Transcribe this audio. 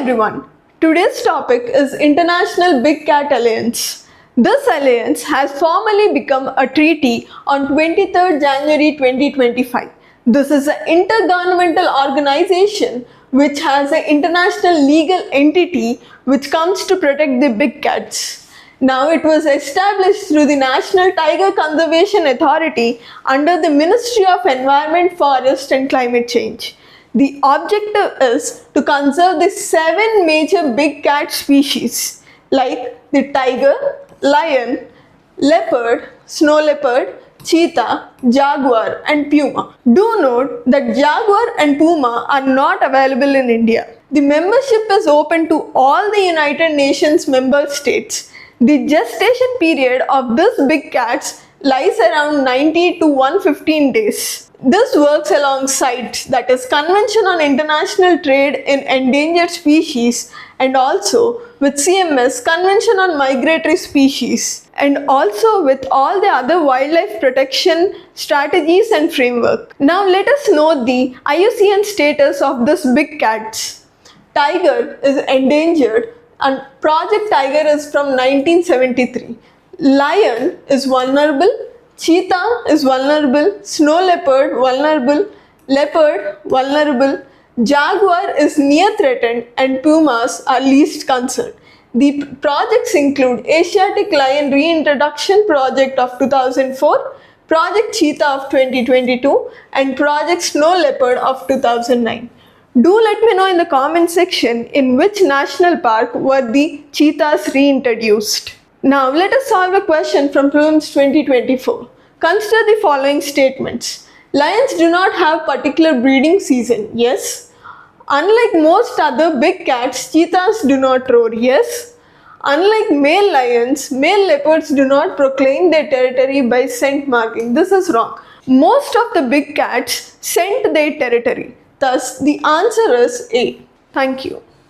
everyone, today's topic is International Big Cat Alliance. This alliance has formally become a treaty on 23rd January 2025. This is an intergovernmental organization which has an international legal entity which comes to protect the big cats. Now it was established through the National Tiger Conservation Authority under the Ministry of Environment, Forest and Climate Change. The objective is to conserve the 7 major big cat species like the tiger, lion, leopard, snow leopard, cheetah, jaguar and puma. Do note that jaguar and puma are not available in India. The membership is open to all the United Nations member states. The gestation period of these big cats lies around 90 to 115 days. This works alongside, that is, Convention on International Trade in Endangered Species, and also with CMS, Convention on Migratory Species, and also with all the other wildlife protection strategies and framework. Now let us know the IUCN status of these big cats. Tiger is endangered and Project Tiger is from 1973. Lion is vulnerable. Cheetah is vulnerable, snow leopard vulnerable, leopard vulnerable, jaguar is near threatened and pumas are least concerned. The projects include Asiatic Lion Reintroduction Project of 2004, Project Cheetah of 2022 and Project Snow Leopard of 2009. Do let me know in the comment section in which national park were the cheetahs reintroduced. Now let us solve a question from Prelims 2024. Consider the following statements. Lions do not have particular breeding season. Yes. Unlike most other big cats, cheetahs do not roar. Yes. Unlike male lions, male leopards do not proclaim their territory by scent marking. This is wrong. Most of the big cats scent their territory. Thus, the answer is A. Thank you.